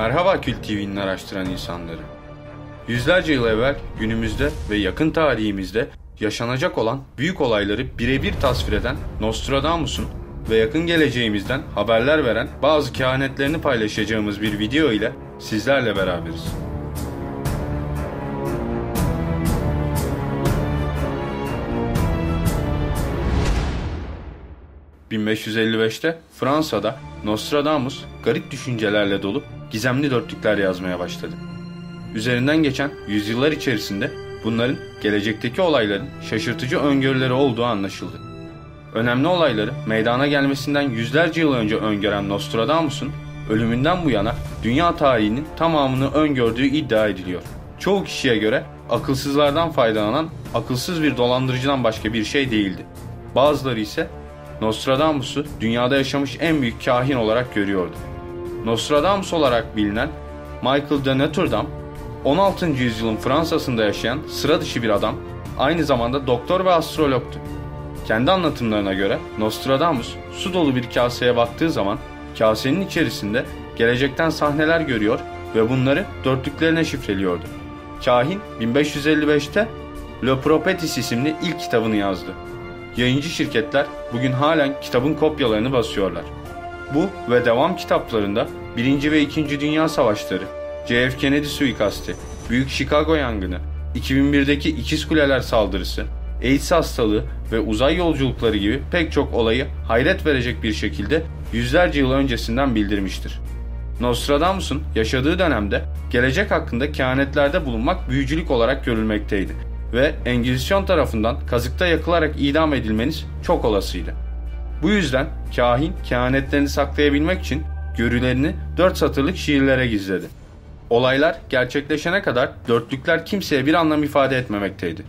Merhaba Kült TV'nin araştıran insanları. Yüzlerce yıl evvel günümüzde ve yakın tarihimizde yaşanacak olan büyük olayları birebir tasvir eden Nostradamus'un ve yakın geleceğimizden haberler veren bazı kehanetlerini paylaşacağımız bir video ile sizlerle beraberiz. ...1555'te Fransa'da Nostradamus garip düşüncelerle dolu gizemli dörtlükler yazmaya başladı. Üzerinden geçen yüzyıllar içerisinde bunların gelecekteki olayların şaşırtıcı öngörüleri olduğu anlaşıldı. Önemli olayları meydana gelmesinden yüzlerce yıl önce öngören Nostradamus'un ölümünden bu yana dünya tarihinin tamamını öngördüğü iddia ediliyor. Çoğu kişiye göre akılsızlardan faydalanan akılsız bir dolandırıcıdan başka bir şey değildi. Bazıları ise Nostradamus'u dünyada yaşamış en büyük kahin olarak görüyordu. Nostradamus olarak bilinen Michael de Notre Dame, 16. yüzyılın Fransa'sında yaşayan sıra dışı bir adam, aynı zamanda doktor ve astrologtu. Kendi anlatımlarına göre Nostradamus su dolu bir kaseye baktığı zaman kasenin içerisinde gelecekten sahneler görüyor ve bunları dörtlüklerine şifreliyordu. Kahin 1555'te Le Prophétie isimli ilk kitabını yazdı. Yayıncı şirketler bugün halen kitabın kopyalarını basıyorlar. Bu ve devam kitaplarında 1. ve 2. Dünya Savaşları, JF Kennedy suikasti, Büyük Chicago yangını, 2001'deki İkiz Kuleler saldırısı, AIDS hastalığı ve uzay yolculukları gibi pek çok olayı hayret verecek bir şekilde yüzlerce yıl öncesinden bildirmiştir. Nostradamus'un yaşadığı dönemde gelecek hakkında kehanetlerde bulunmak büyücülük olarak görülmekteydi ve Engizisyon tarafından kazıkta yakılarak idam edilmeniz çok olasıydı. Bu yüzden kahin kehanetlerini saklayabilmek için görülerini 4 satırlık şiirlere gizledi. Olaylar gerçekleşene kadar dörtlükler kimseye bir anlam ifade etmemekteydi.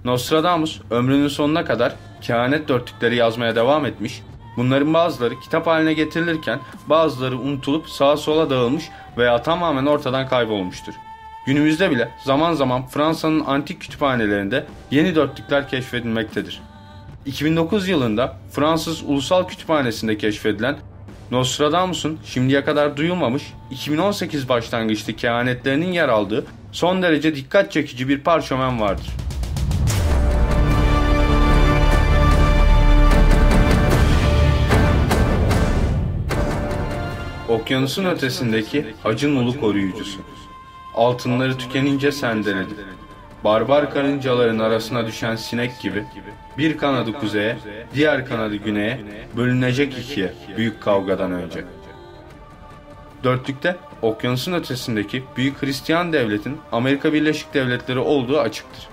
Nostradamus ömrünün sonuna kadar kehanet dörtlükleri yazmaya devam etmiş, bunların bazıları kitap haline getirilirken bazıları unutulup sağa sola dağılmış veya tamamen ortadan kaybolmuştur. Günümüzde bile zaman zaman Fransa'nın antik kütüphanelerinde yeni dörtlükler keşfedilmektedir. 2009 yılında Fransız Ulusal Kütüphanesi'nde keşfedilen Nostradamus'un şimdiye kadar duyulmamış 2018 başlangıçlı kehanetlerinin yer aldığı son derece dikkat çekici bir parşömen vardır. Okyanusun ötesindeki Hacı Ulu koruyucusu. Altınları tükenince sendeledi. Barbar karıncaların arasına düşen sinek gibi bir kanadı kuzeye, diğer kanadı güneye bölünecek ikiye büyük kavgadan önce. Dörtlükte okyanusun ötesindeki büyük Hristiyan devletin Amerika Birleşik Devletleri olduğu açıktır.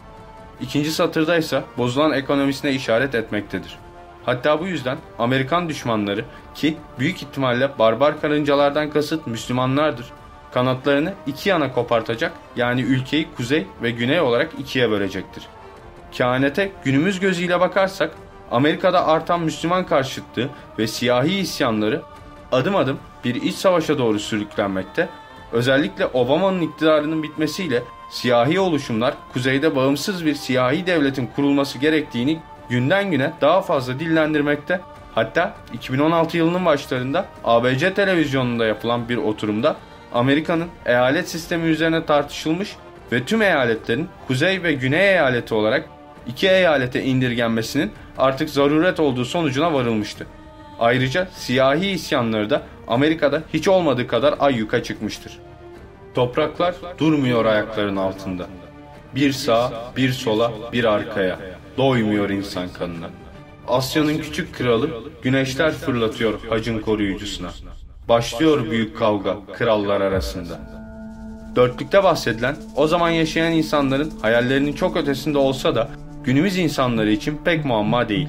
İkinci satırda ise bozulan ekonomisine işaret etmektedir. Hatta bu yüzden Amerikan düşmanları, ki büyük ihtimalle barbar karıncalardan kasıt Müslümanlardır, kanatlarını iki yana kopartacak, yani ülkeyi kuzey ve güney olarak ikiye bölecektir. Kehanete günümüz gözüyle bakarsak Amerika'da artan Müslüman karşıtlığı ve siyahi isyanları adım adım bir iç savaşa doğru sürüklenmekte, özellikle Obama'nın iktidarının bitmesiyle siyahi oluşumlar kuzeyde bağımsız bir siyahi devletin kurulması gerektiğini günden güne daha fazla dillendirmekte. Hatta 2016 yılının başlarında ABC televizyonunda yapılan bir oturumda Amerika'nın eyalet sistemi üzerine tartışılmış ve tüm eyaletlerin kuzey ve güney eyaleti olarak iki eyalete indirgenmesinin artık zaruret olduğu sonucuna varılmıştı. Ayrıca siyahi isyanları da Amerika'da hiç olmadığı kadar ayyuka çıkmıştır. Topraklar durmuyor ayakların altında. Bir sağa, bir sola, bir arkaya. Doymuyor insan kanına. Asya'nın küçük kralı güneşler fırlatıyor hacın koruyucusuna. Başlıyor büyük kavga krallar arasında. Dörtlükte bahsedilen o zaman yaşayan insanların hayallerinin çok ötesinde olsa da günümüz insanları için pek muamma değil.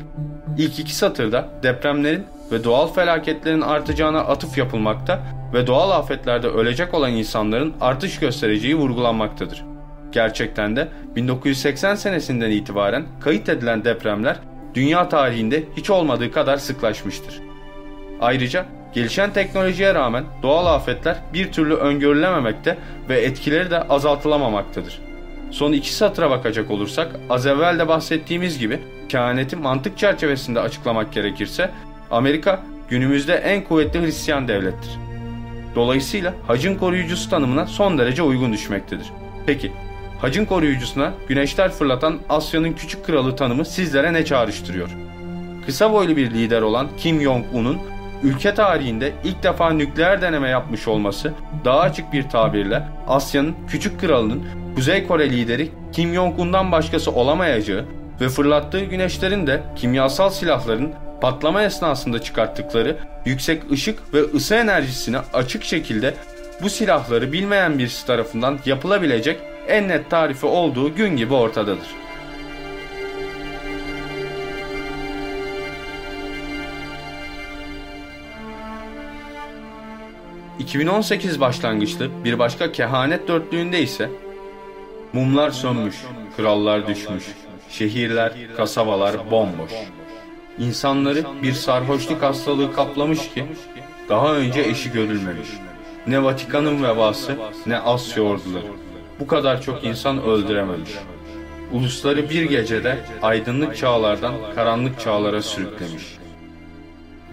İlk iki satırda depremlerin ve doğal felaketlerin artacağına atıf yapılmakta ve doğal afetlerde ölecek olan insanların artış göstereceği vurgulanmaktadır. Gerçekten de 1980 senesinden itibaren kayıt edilen depremler dünya tarihinde hiç olmadığı kadar sıklaşmıştır. Ayrıca gelişen teknolojiye rağmen doğal afetler bir türlü öngörülememekte ve etkileri de azaltılamamaktadır. Son iki satıra bakacak olursak az evvel de bahsettiğimiz gibi kehaneti mantık çerçevesinde açıklamak gerekirse Amerika günümüzde en kuvvetli Hristiyan devlettir. Dolayısıyla hacın koruyucusu tanımına son derece uygun düşmektedir. Peki, hacın koruyucusuna güneşler fırlatan Asya'nın küçük kralı tanımı sizlere ne çağrıştırıyor? Kısa boylu bir lider olan Kim Jong-un'un ülke tarihinde ilk defa nükleer deneme yapmış olması, daha açık bir tabirle Asya'nın küçük kralının Kuzey Kore lideri Kim Jong-un'dan başkası olamayacağı ve fırlattığı güneşlerin de kimyasal silahların patlama esnasında çıkarttıkları yüksek ışık ve ısı enerjisini açık şekilde bu silahları bilmeyen birisi tarafından yapılabilecek en net tarifi olduğu gün gibi ortadadır. ...2018 başlangıçlı bir başka kehanet dörtlüğünde ise... Mumlar sönmüş, krallar düşmüş, şehirler, kasabalar bomboş. İnsanları bir sarhoşluk hastalığı kaplamış ki... ...daha önce eşi görülmemiş. Ne Vatikan'ın vebası, ne Asya orduları. Bu kadar çok insan öldürememiş. Ulusları bir gecede aydınlık çağlardan karanlık çağlara sürüklemiş.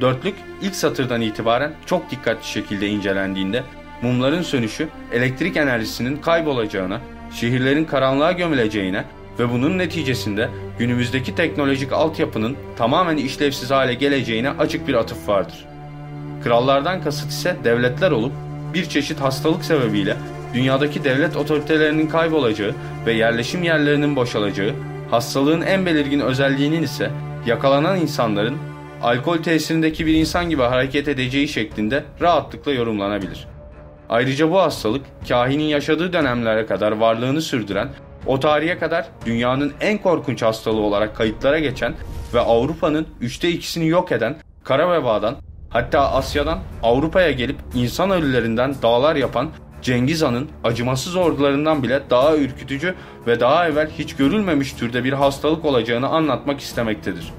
Dörtlük ilk satırdan itibaren çok dikkatli şekilde incelendiğinde mumların sönüşü elektrik enerjisinin kaybolacağına, şehirlerin karanlığa gömüleceğine ve bunun neticesinde günümüzdeki teknolojik altyapının tamamen işlevsiz hale geleceğine açık bir atıf vardır. Krallardan kasıt ise devletler olup bir çeşit hastalık sebebiyle dünyadaki devlet otoritelerinin kaybolacağı ve yerleşim yerlerinin boşalacağı, hastalığın en belirgin özelliğinin ise yakalanan insanların alkol tesirindeki bir insan gibi hareket edeceği şeklinde rahatlıkla yorumlanabilir. Ayrıca bu hastalık, kahinin yaşadığı dönemlere kadar varlığını sürdüren, o tarihe kadar dünyanın en korkunç hastalığı olarak kayıtlara geçen ve Avrupa'nın 2/3'ünü yok eden kara vebadan, hatta Asya'dan Avrupa'ya gelip insan ölülerinden dağlar yapan Cengiz Han'ın acımasız ordularından bile daha ürkütücü ve daha evvel hiç görülmemiş türde bir hastalık olacağını anlatmak istemektedir.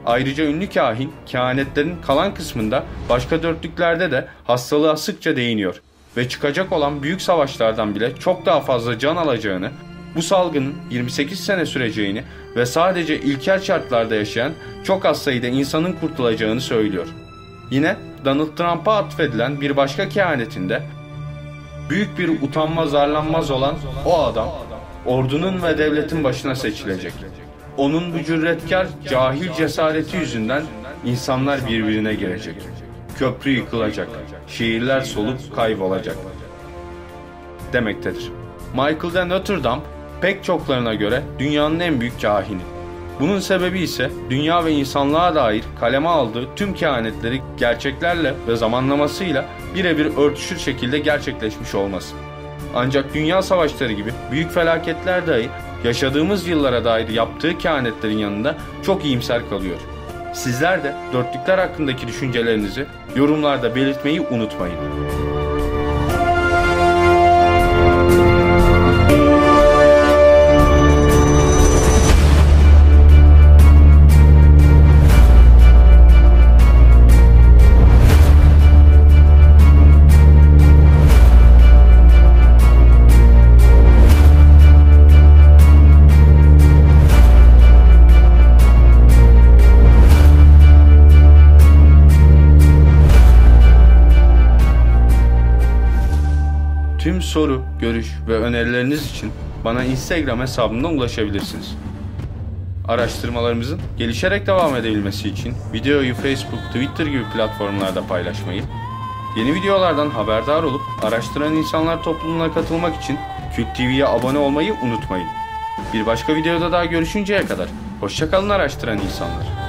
Ayrıca ünlü kahin, kehanetlerin kalan kısmında başka dörtlüklerde de hastalığa sıkça değiniyor ve çıkacak olan büyük savaşlardan bile çok daha fazla can alacağını, bu salgının 28 sene süreceğini ve sadece ilkel şartlarda yaşayan çok az sayıda insanın kurtulacağını söylüyor. Yine Donald Trump'a atfedilen bir başka kehanetinde, büyük bir utanmaz arlanmaz olan o adam, ordunun ve devletin başına seçilecek. Onun bu cüretkar, cahil cesareti yüzünden insanlar birbirine girecek. Köprü yıkılacak, şehirler solup kaybolacak demektedir. Michael de Notre Dame pek çoklarına göre dünyanın en büyük kahini. Bunun sebebi ise dünya ve insanlığa dair kaleme aldığı tüm kehanetleri gerçeklerle ve zamanlamasıyla birebir örtüşür şekilde gerçekleşmiş olması. Ancak dünya savaşları gibi büyük felaketler dahi yaşadığımız yıllara dair yaptığı kehanetlerin yanında çok iyimser kalıyor. Sizler de dörtlükler hakkındaki düşüncelerinizi yorumlarda belirtmeyi unutmayın. Tüm soru, görüş ve önerileriniz için bana Instagram hesabımdan ulaşabilirsiniz. Araştırmalarımızın gelişerek devam edebilmesi için videoyu Facebook, Twitter gibi platformlarda paylaşmayı, yeni videolardan haberdar olup araştıran insanlar topluluğuna katılmak için Kült TV'ye abone olmayı unutmayın. Bir başka videoda daha görüşünceye kadar hoşça kalın araştıran insanlar.